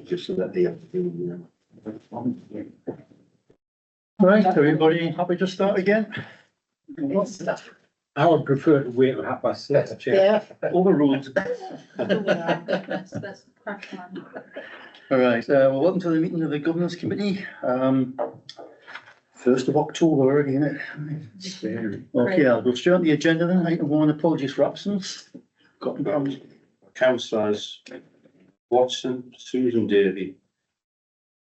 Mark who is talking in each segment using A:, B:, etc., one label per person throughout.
A: just so that they have to do,
B: Right, everybody happy to start again?
C: I would prefer to wait at 6:30, Chair.
B: Overruled.
D: Let's crack on.
B: All right, welcome to the meeting of the Governance Committee. 1st of October already, isn't it? Okay, I'll go straight on the agenda then. Item 1, apologies for absence. Got them.
A: councillors Watson, Susan Davy,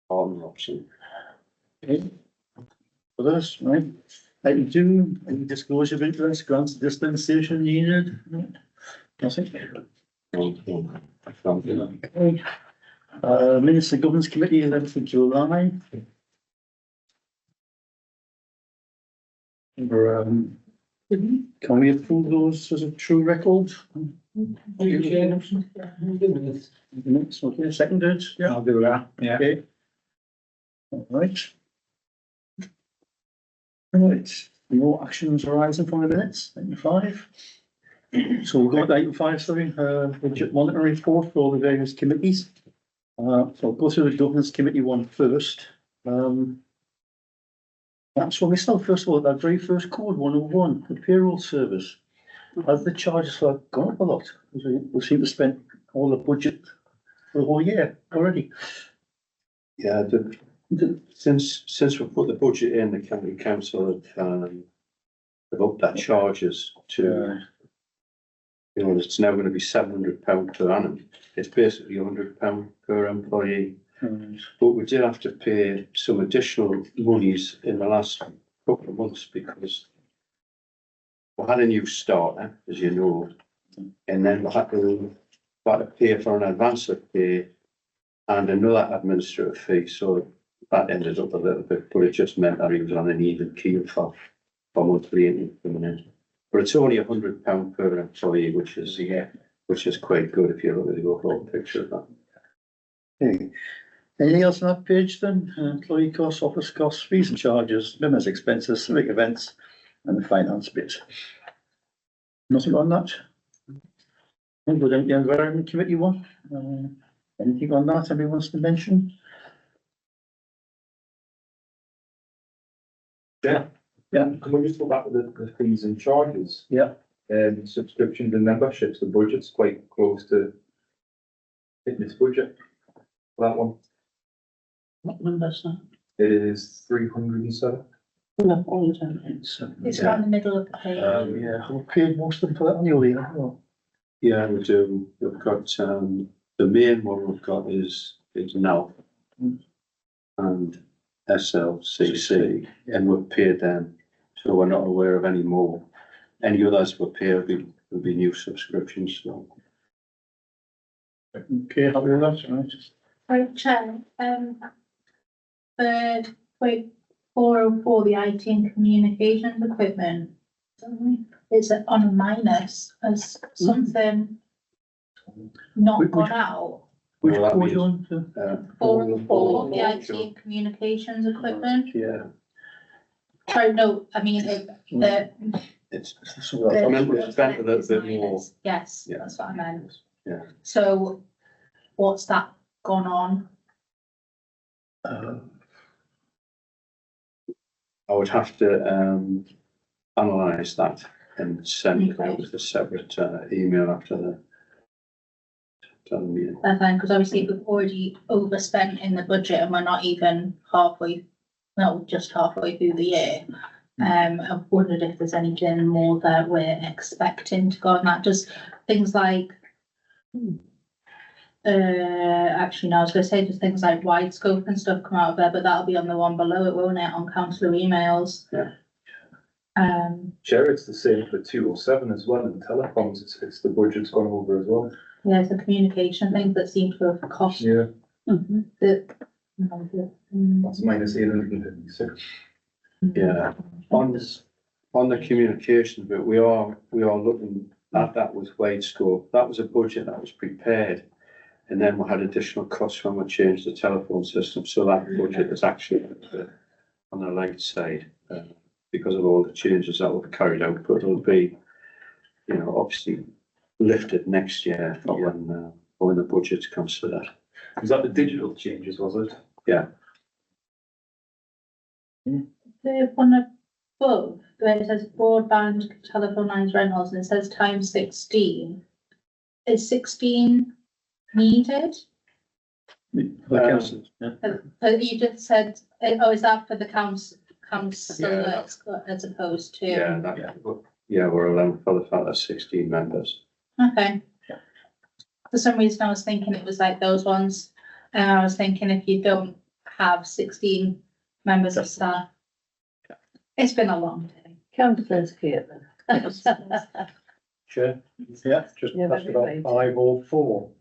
A: Arden Robson.
B: Okay. For this, right? Item 2, any disclosure of interest, grants of dispensation needed? Nothing. Okay. Minutes of Governance Committee, 11th of July. Can we approve those as a true record? Minutes, okay, seconded, yeah,
C: I'll do that, yeah.
B: okay. All right. All right, no actions arising from the minutes, item 5. So we'll go to item 5, sorry, budget monitoring report for all the various committees. So I'll go through the Governance Committee one first. That's when we start, first of all, that very first code 101, the payroll service. As the charges for that gone up a lot, we seem to spend all the budget for the whole year already.
A: Yeah, since we put the budget in, the county council have upped that charges to, you know, it's now going to be £700 per annum. It's basically £100 per employee. But we did have to pay some additional monies in the last couple of months because we had a new starter, as you know, and then we had to pay for an advance of pay and another administrative fee. So that ended up a little bit, but it just meant that he was on an even keel for monthly income coming in. But it's only £100 per employee, which is quite good if you look at the overall picture of that.
B: Okay. Anything else on that page then? Employee costs, office costs, fees and charges, members' expenses, civic events, and the finance bit. Nothing on that? We'll go down to the Environment Committee one. Anything on that anybody wants to mention?
E: Yeah.
B: Yeah.
E: Can we just go back to the fees and charges?
B: Yeah.
E: Subscriptions and memberships, the budget's quite close to fitness budget. For that one,
D: What number's that?
E: it is 307.
D: No, all the time. It's around the middle of the page.
B: Yeah, we paid most of them for that annually.
A: Yeah, we do. We've got, the main one we've got is NALP and SLCC, and we've paid them, so we're not aware of any more. Any others we pay will be new subscriptions, so.
B: Okay, happy with that, right?
D: Right, Chair, for point 404, the IT and communications equipment, is it on a minus as something not gone out?
B: Which
A: Well, that
B: code
A: means-
B: you on?
D: 404, the IT and communications equipment.
A: Yeah,
D: Sorry, no, I mean,
A: it's,
B: So,
A: I remember we spent a little bit more.
D: Yes,
A: Yeah.
D: that's what I meant.
A: Yeah.
D: So what's that gone on?
A: I would have to, analyse that and send it out as a separate, email after the meeting.
D: That's fine, because obviously we've already overspent in the budget and we're not even just halfway through the year. I've wondered if there's anything more that we're expecting to go on that, just things like, actually, no, I was gonna say just things like wide scope and stuff come out of there, but that'll be on the one below it, won't it, on councillor emails?
A: Yeah.
E: Chair, it's the same for 207 as well, in telecoms, it's the budget's gone over as well.
D: Yeah, it's a communication thing that seems to have cost.
E: Yeah,
D: That's
E: that's minus 856.
A: Yeah, on the communication bit, we are looking at that with wide scope. That was a budget that was prepared. And then we had additional costs when we changed the telephone system, so that budget is actually on the light side, because of all the changes that we've carried out, but it'll be, obviously lifted next year for when the budget comes to that.
E: Was that the digital changes, was it?
D: The one above, where it says broadband telephone lines rentals, and it says times 16. Is 16 needed?
B: The council, yeah.
D: You just said, oh, is that for the council
A: Yeah.
D: as opposed to?
A: Yeah, we're allowing for the fact there's 16 members.
D: Okay. For some reason, I was thinking it was like those ones, and I was thinking if you don't have 16 members of staff. It's been a long day.
F: Councillors here then.
C: Chair,
B: Yeah,
C: just
F: Yeah,
C: passed
F: very
C: about
F: right.
C: 504.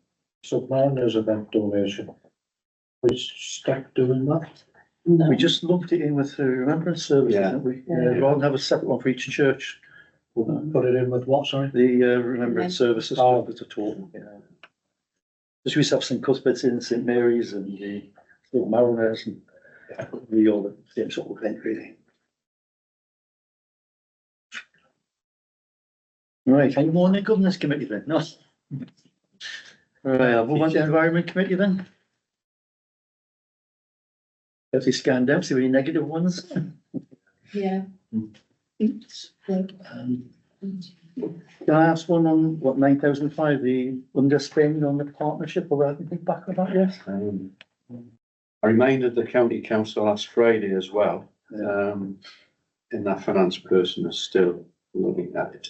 C: Submariners event donation. Which staff doing that?
F: No.
B: we just lumped it in with the remembrance service,
A: Yeah.
B: didn't we?
F: Yeah.
B: Rather than have a separate one for each church,
C: Put it in with what, sorry?
B: the remembrance services,
C: Oh.
B: at a total, yeah. Just we have St Cuthbert's in St Mary's and the Mariners and we all the same sort of event really. Right, any more on the governance committee then? No? Right, I'll move on to the environment committee then. Have they scanned out, see any negative ones?
D: Yeah.
B: Um, Can I ask one on what 9,005, the underspend on the partnership, or anything back on that yet?
A: I reminded the county council last Friday as well,
B: Yeah.
A: and that finance person is still looking at it.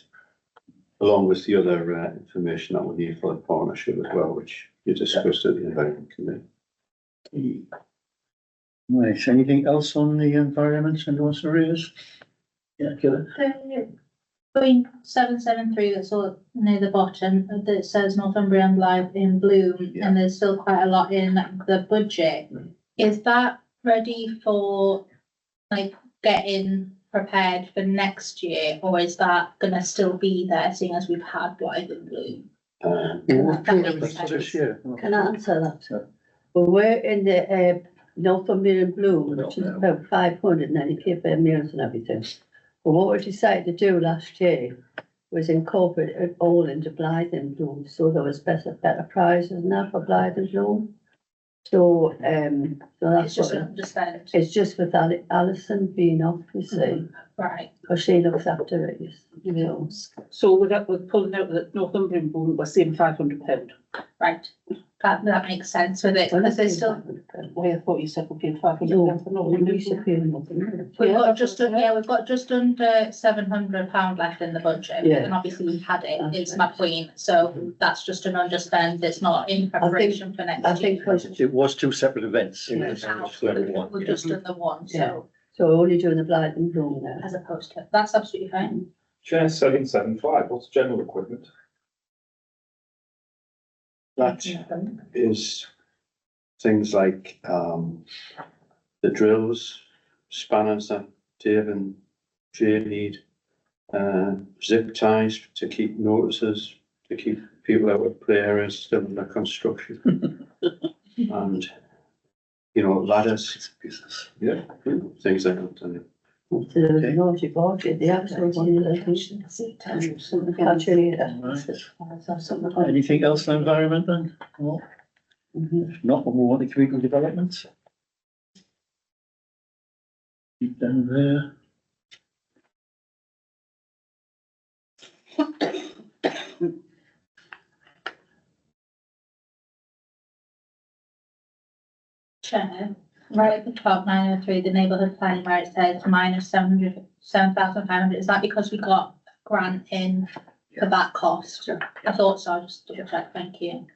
A: Along with the other information that we need for the partnership as well, which you discussed at the environment committee.
B: Right, anything else on the environment and wants to raise? Yeah, Kevin.
D: Point 773, that's all near the bottom, that says Northumbrian Live in Bloom,
A: Yeah.
D: and there's still quite a lot in the budget. Is that ready for, like, getting prepared for next year, or is that gonna still be there, seeing as we've had Live in Bloom?
B: We'll
D: That
B: pay
D: makes
B: everything for this
D: sense.
B: year.
F: Can I answer that?
B: Sure.
F: Well, we're in the Northumbrian Blue, which is about 500, and then you pay for meals and everything. But what we decided to do last year was incorporate it all into Blythe and Bloom, so there was better prizes and that for Blythe and Bloom. So, so
D: It's
F: that's
D: just
F: what,
D: an underspend,
F: it's just with Alison being off, you see,
D: right?
F: because she looks after it, you know.
G: So we're pulling out the Northumbrian bond, we're saving £500.
D: Right, that makes sense with it, because there's still,
G: Well, I thought you said we're paying
F: No,
G: £500 for
F: we
G: Northumbrian.
F: used to pay nothing.
D: we've
G: Yeah,
D: got
G: that's
D: just,
G: what-
D: we've got just under £700 left in the budget,
F: Yeah.
D: and obviously we've had it,
F: That's
D: it's
F: right.
D: my point, so that's just an underspend, it's not in preparation for next
F: I
D: year.
F: think, because
B: It was two separate events.
D: We
B: It
D: have,
B: was
D: but
B: separate one,
D: we're
B: yeah.
D: just in the one,
F: Yeah.
D: so,
F: so we're only doing the Blythe and Bloom now.
D: as opposed to, that's absolutely fine.
E: Chair 775, what's general equipment?
A: That is things like, the drills, spanners that Dave and Jay need, zip ties to keep notices, to keep people out of play areas still under construction. And, you know, ladders,
B: Business.
A: things like that. And
F: So there was a naughty budget, the actual one, I think, calculator.
B: Right. Anything else on environment then? No?
F: Mhm.
B: If not, we'll move on to community development. Keep down there.
D: Chair, right at the top, 903, the neighbourhood planning where it says minus 7,500, is that because we got a grant in for that cost? I thought so, just double check, thank you.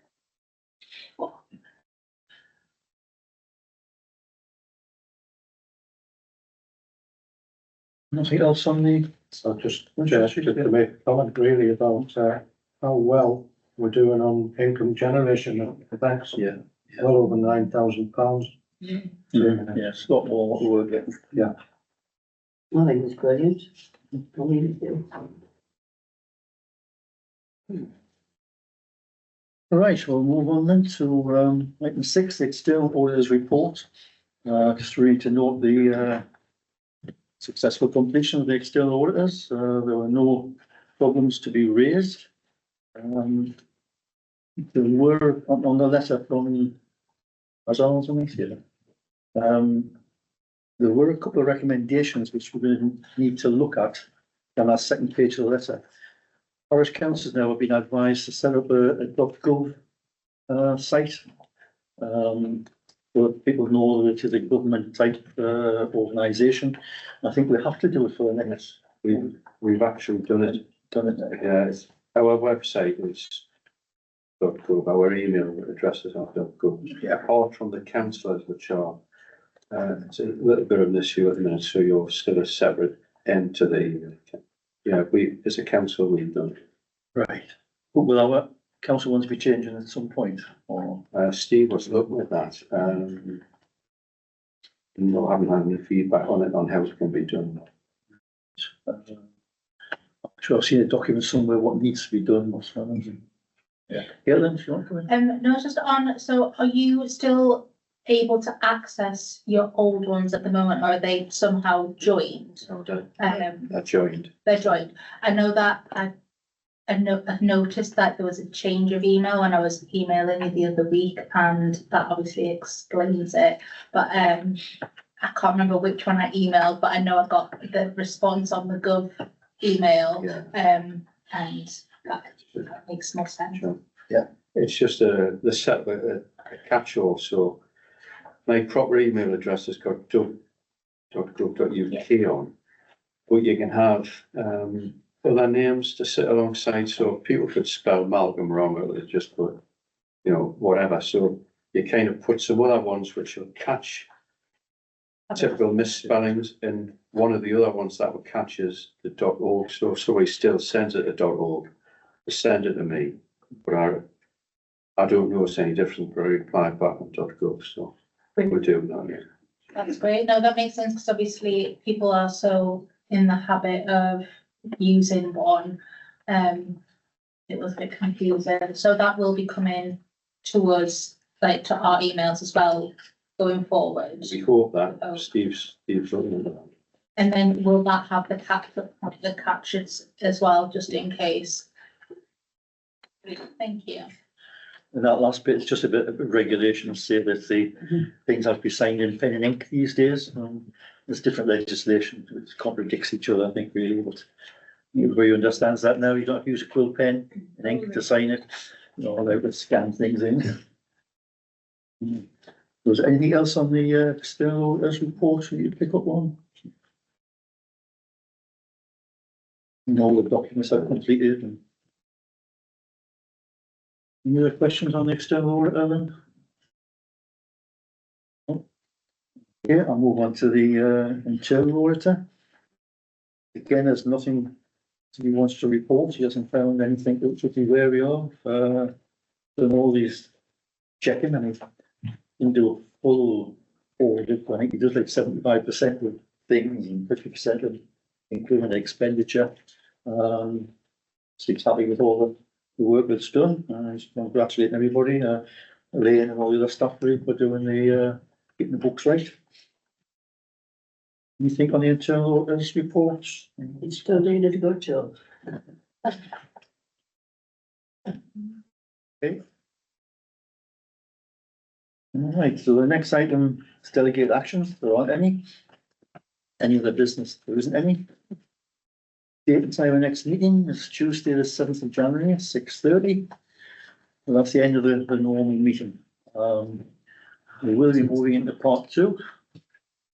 B: Nothing else on the,
C: So just to make a comment really about, how well we're doing on income generation at the banks.
B: yeah,
C: Well over £9,000.
B: yes, a lot more what we're getting.
F: I think it's brilliant. I really do.
B: All right, we'll move on then to item 6, the external auditors report. Just read to note the successful completion of the external auditors. There were no problems to be raised. There were on the letter from As always, here. There were a couple of recommendations which we're going to need to look at on our second page of the letter. Parish councils now have been advised to set up a .gov site. So that people know that it is a government type organisation. I think we have to do it for the next.
A: We've actually done it. Yeah, our website is .gov, our email addresses are .gov.
B: Yeah.
A: Apart from the councillors, which are, it's a little bit of an issue at the minute, so you're still a separate entity. Yeah, as a council, we've done it.
B: Right. But will our council want to be changing at some point? Or
A: Steve was looking at that. No, I haven't had any feedback on it, on how it can be done.
B: I'm sure I've seen a document somewhere what needs to be done or something. Yeah. Helen, if you want to come in.
D: No, just on, so are you still able to access your old ones at the moment, or are they somehow joined?
A: That joined.
D: They're joined. I know that I've noticed that there was a change of email when I was emailing you the other week, and that obviously explains it. But I can't remember which one I emailed, but I know I got the response on the Gov email.
A: Yeah.
D: And that makes more sense.
A: Sure.
B: Yeah.
A: It's just a catch-all, so my proper email address has got .gov.uk on, but you can have other names to sit alongside, so people could spell Malcolm wrong, or they just put, whatever, so you kind of put some other ones which will catch typical misspellings, and one of the other ones that will catch is the .org, so if somebody still sends it to .org, they send it to me, but I don't notice any difference, but I reply back on .gov, so we're doing that, yeah.
D: That's great. No, that makes sense, because obviously people are so in the habit of using one. It was a bit confusing. So that will be coming to us, like to our emails as well, going forward.
A: We hope that Steve's looking at that.
D: And then will that have the catches as well, just in case? Thank you.
B: And that last bit is just a bit of regulation, say that the things have to be signed in pen and ink these days. There's different legislation which contradicts each other, I think, really, but everybody understands that now. You don't have to use a quill pen and ink to sign it. They would scan things in. Was there anything else on the external auditors report that you'd pick up on? All the documents are completed. And any other questions on the external audit, Ellen? Yeah, I'll move on to the internal auditor. Again, there's nothing he wants to report. He hasn't found anything that should be wary of. Done all these checking, and he didn't do a full audit. I think he does like 75% of things and 50% of including the expenditure. So he's happy with all the work that's done. He's congratulating everybody, Elaine and all the other staff for doing getting the books right. Anything on the internal auditors reports?
F: It's still doing a good job.
B: Okay. All right, so the next item is delegated actions. There aren't any. Any other business? There isn't any. Date and time of next meeting is Tuesday, the 7th of January, 6:30. Well, that's the end of the normal meeting. We will be moving into part 2.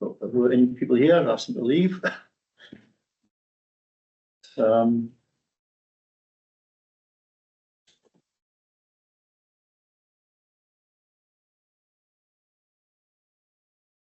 B: If there were any people here, I'd ask them to leave.